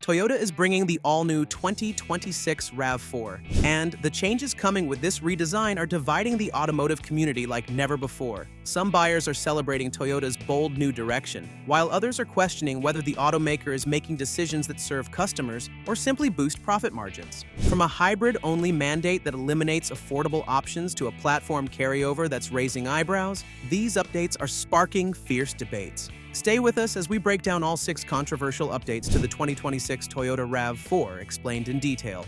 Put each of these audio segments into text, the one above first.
Toyota is bringing the all-new 2026 RAV4, and the changes coming with this redesign are dividing the automotive community like never before. Some buyers are celebrating Toyota's bold new direction, while others are questioning whether the automaker is making decisions that serve customers or simply boost profit margins. From a hybrid-only mandate that eliminates affordable options to a platform carryover that's raising eyebrows, these updates are sparking fierce debates. Stay with us as we break down all 6 controversial updates to the 2026 Toyota RAV4 explained in detail.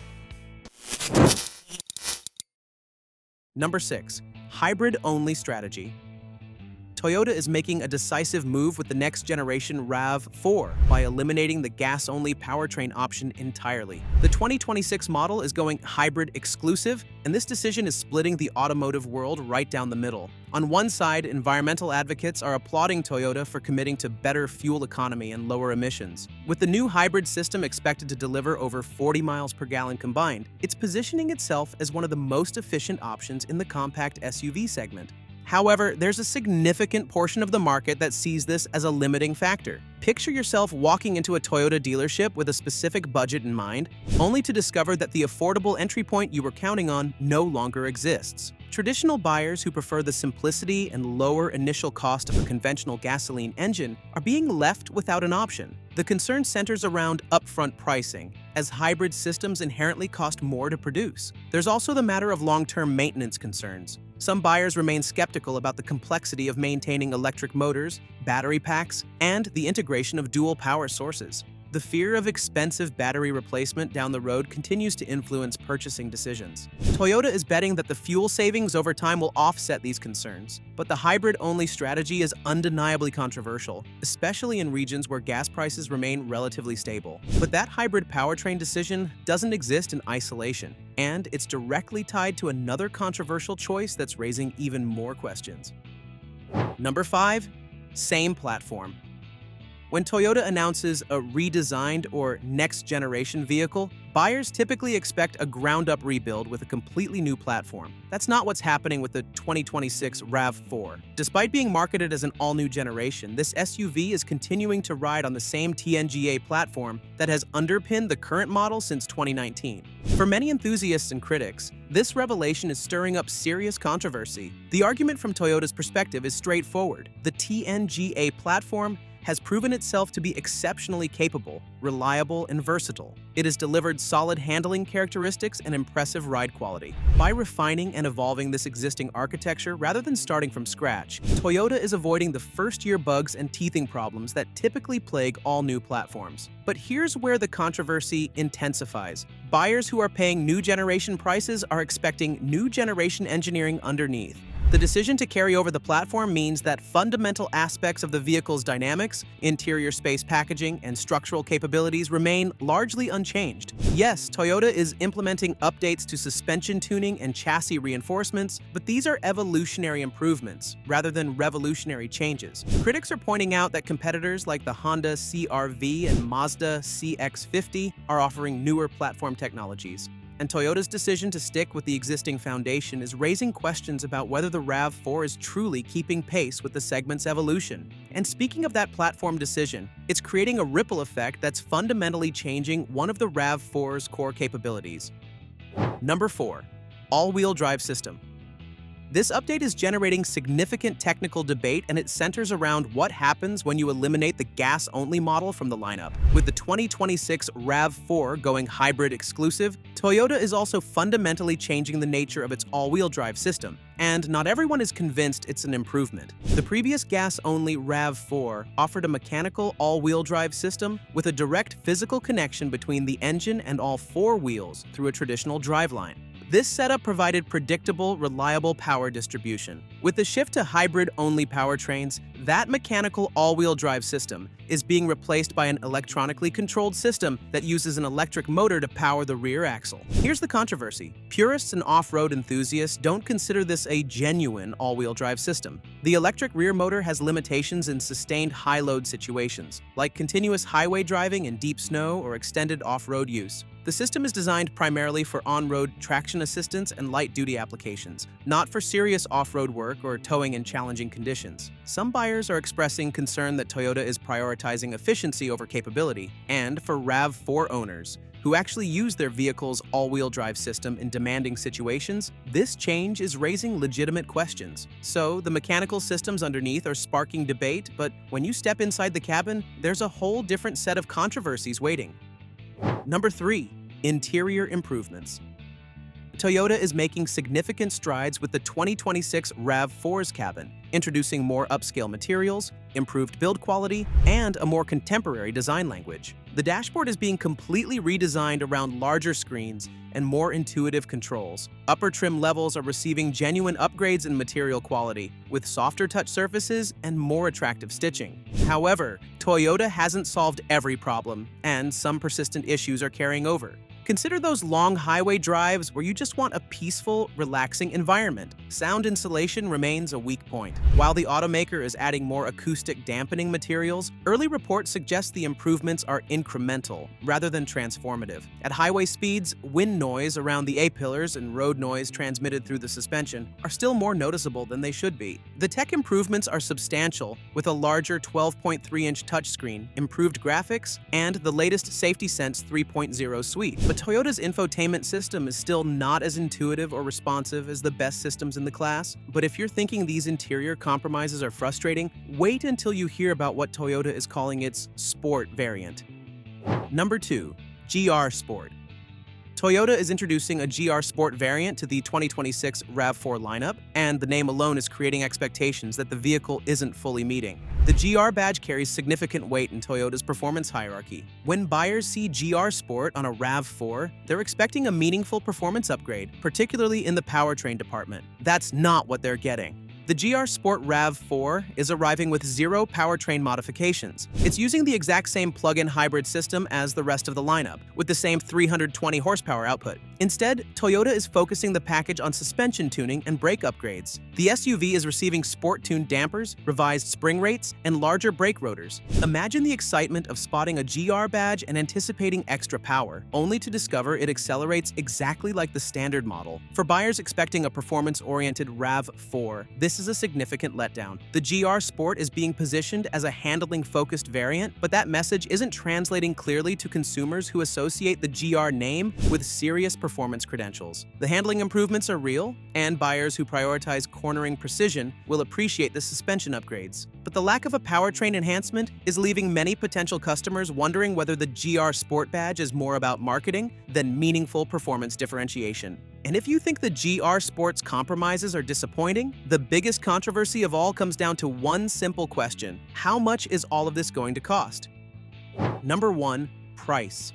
Number 6. Hybrid-only strategy. Toyota is making a decisive move with the next-generation RAV4 by eliminating the gas-only powertrain option entirely. The 2026 model is going hybrid exclusive, and this decision is splitting the automotive world right down the middle. On one side, environmental advocates are applauding Toyota for committing to better fuel economy and lower emissions. With the new hybrid system expected to deliver over 40 miles per gallon combined, it's positioning itself as one of the most efficient options in the compact SUV segment. However, there's a significant portion of the market that sees this as a limiting factor. Picture yourself walking into a Toyota dealership with a specific budget in mind, only to discover that the affordable entry point you were counting on no longer exists. Traditional buyers who prefer the simplicity and lower initial cost of a conventional gasoline engine are being left without an option. The concern centers around upfront pricing, as hybrid systems inherently cost more to produce. There's also the matter of long-term maintenance concerns. Some buyers remain skeptical about the complexity of maintaining electric motors, battery packs, and the integration of dual power sources. The fear of expensive battery replacement down the road continues to influence purchasing decisions. Toyota is betting that the fuel savings over time will offset these concerns, but the hybrid-only strategy is undeniably controversial, especially in regions where gas prices remain relatively stable. But that hybrid powertrain decision doesn't exist in isolation, and it's directly tied to another controversial choice that's raising even more questions. Number 5. Same platform. When Toyota announces a redesigned or next-generation vehicle, buyers typically expect a ground-up rebuild with a completely new platform. That's not what's happening with the 2026 RAV4. Despite being marketed as an all-new generation, this SUV is continuing to ride on the same TNGA platform that has underpinned the current model since 2019. For many enthusiasts and critics, this revelation is stirring up serious controversy. The argument from Toyota's perspective is straightforward. The TNGA platform has proven itself to be exceptionally capable, reliable, and versatile. It has delivered solid handling characteristics and impressive ride quality. By refining and evolving this existing architecture rather than starting from scratch, Toyota is avoiding the first-year bugs and teething problems that typically plague all new platforms. But here's where the controversy intensifies. Buyers who are paying new generation prices are expecting new generation engineering underneath. The decision to carry over the platform means that fundamental aspects of the vehicle's dynamics, interior space packaging, and structural capabilities remain largely unchanged. Yes, Toyota is implementing updates to suspension tuning and chassis reinforcements, but these are evolutionary improvements rather than revolutionary changes. Critics are pointing out that competitors like the Honda CR-V and Mazda CX-50 are offering newer platform technologies. And Toyota's decision to stick with the existing foundation is raising questions about whether the RAV4 is truly keeping pace with the segment's evolution. And speaking of that platform decision, it's creating a ripple effect that's fundamentally changing one of the RAV4's core capabilities. Number 4. All-wheel drive system. This update is generating significant technical debate, and it centers around what happens when you eliminate the gas-only model from the lineup. With the 2026 RAV4 going hybrid exclusive, Toyota is also fundamentally changing the nature of its all-wheel drive system, and not everyone is convinced it's an improvement. The previous gas-only RAV4 offered a mechanical all-wheel drive system with a direct physical connection between the engine and all 4 wheels through a traditional driveline. This setup provided predictable, reliable power distribution. With the shift to hybrid-only powertrains, that mechanical all-wheel drive system is being replaced by an electronically controlled system that uses an electric motor to power the rear axle. Here's the controversy. Purists and off-road enthusiasts don't consider this a genuine all-wheel drive system. The electric rear motor has limitations in sustained high-load situations, like continuous highway driving in deep snow or extended off-road use. The system is designed primarily for on-road traction assistance and light-duty applications, not for serious off-road work or towing in challenging conditions. Some buyers buyers are expressing concern that Toyota is prioritizing efficiency over capability, and for RAV4 owners, who actually use their vehicle's all-wheel drive system in demanding situations, this change is raising legitimate questions. So, the mechanical systems underneath are sparking debate, but when you step inside the cabin, there's a whole different set of controversies waiting. Number 3. Interior improvements. Toyota is making significant strides with the 2026 RAV4's cabin, introducing more upscale materials, improved build quality, and a more contemporary design language. The dashboard is being completely redesigned around larger screens and more intuitive controls. Upper trim levels are receiving genuine upgrades in material quality, with softer touch surfaces and more attractive stitching. However, Toyota hasn't solved every problem, and some persistent issues are carrying over. Consider those long highway drives where you just want a peaceful, relaxing environment. Sound insulation remains a weak point. While the automaker is adding more acoustic dampening materials, early reports suggest the improvements are incremental rather than transformative. At highway speeds, wind noise around the A-pillars and road noise transmitted through the suspension are still more noticeable than they should be. The tech improvements are substantial, with a larger 12.3-inch touchscreen, improved graphics, and the latest SafetySense 3.0 suite. But Toyota's infotainment system is still not as intuitive or responsive as the best systems in the class. But if you're thinking these interior compromises are frustrating, wait until you hear about what Toyota is calling its Sport variant. Number 2. GR Sport. Toyota is introducing a GR Sport variant to the 2026 RAV4 lineup, and the name alone is creating expectations that the vehicle isn't fully meeting. The GR badge carries significant weight in Toyota's performance hierarchy. When buyers see GR Sport on a RAV4, they're expecting a meaningful performance upgrade, particularly in the powertrain department. That's not what they're getting. The GR Sport RAV4 is arriving with 0 powertrain modifications. It's using the exact same plug-in hybrid system as the rest of the lineup, with the same 320 horsepower output. Instead, Toyota is focusing the package on suspension tuning and brake upgrades. The SUV is receiving sport-tuned dampers, revised spring rates, and larger brake rotors. Imagine the excitement of spotting a GR badge and anticipating extra power, only to discover it accelerates exactly like the standard model. For buyers expecting a performance-oriented RAV4, this is a significant letdown. The GR Sport is being positioned as a handling-focused variant, but that message isn't translating clearly to consumers who associate the GR name with serious performance credentials. The handling improvements are real, and buyers who prioritize cornering precision will appreciate the suspension upgrades. But the lack of a powertrain enhancement is leaving many potential customers wondering whether the GR Sport badge is more about marketing than meaningful performance differentiation. And if you think the GR Sport's compromises are disappointing, the biggest controversy of all comes down to one simple question: how much is all of this going to cost? Number 1. Price.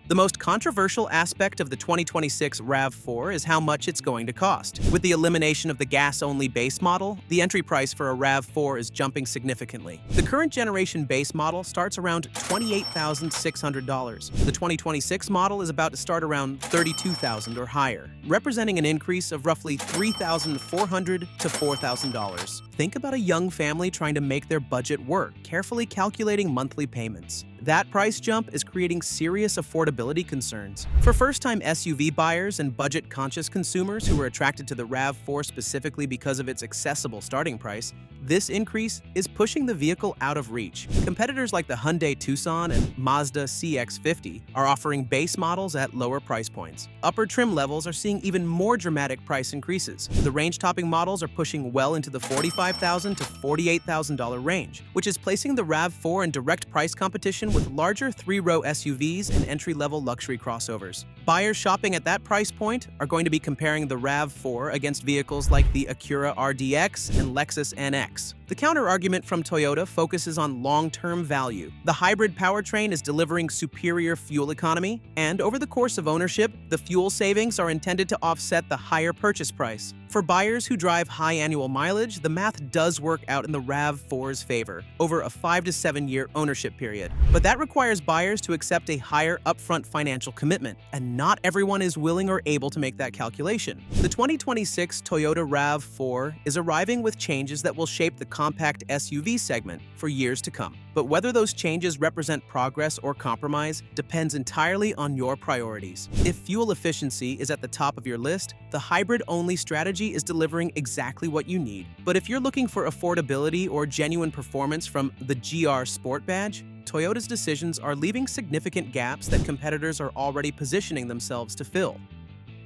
The most controversial aspect of the 2026 RAV4 is how much it's going to cost. With the elimination of the gas-only base model, the entry price for a RAV4 is jumping significantly. The current generation base model starts around $28,600. The 2026 model is about to start around $32,000 or higher, representing an increase of roughly $3,400 to $4,000. Think about a young family trying to make their budget work, carefully calculating monthly payments. That price jump is creating serious affordability concerns. For first-time SUV buyers and budget-conscious consumers who are attracted to the RAV4 specifically because of its accessible starting price, this increase is pushing the vehicle out of reach. Competitors like the Hyundai Tucson and Mazda CX-50 are offering base models at lower price points. Upper trim levels are seeing even more dramatic price increases. The range-topping models are pushing well into the $45,000 to $48,000 range, which is placing the RAV4 in direct price competition with larger 3-row SUVs and entry-level luxury crossovers. Buyers shopping at that price point are going to be comparing the RAV4 against vehicles like the Acura RDX and Lexus NX. The counter-argument from Toyota focuses on long-term value. The hybrid powertrain is delivering superior fuel economy, and over the course of ownership, the fuel savings are intended to offset the higher purchase price. For buyers who drive high annual mileage, the math does work out in the RAV4's favor over a 5 to 7 year ownership period. But that requires buyers to accept a higher upfront financial commitment, and not everyone is willing or able to make that calculation. The 2026 Toyota RAV4 is arriving with changes that will shape the compact SUV segment for years to come. But whether those changes represent progress or compromise depends entirely on your priorities. If fuel efficiency is at the top of your list, the hybrid-only strategy is delivering exactly what you need. But if you're looking for affordability or genuine performance from the GR Sport badge, Toyota's decisions are leaving significant gaps that competitors are already positioning themselves to fill.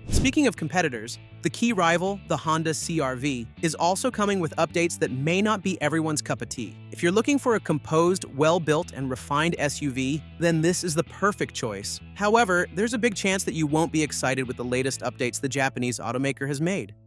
Speaking of competitors, the key rival, the Honda CR-V, is also coming with updates that may not be everyone's cup of tea. If you're looking for a composed, well-built, and refined SUV, then this is the perfect choice. However, there's a big chance that you won't be excited with the latest updates the Japanese automaker has made.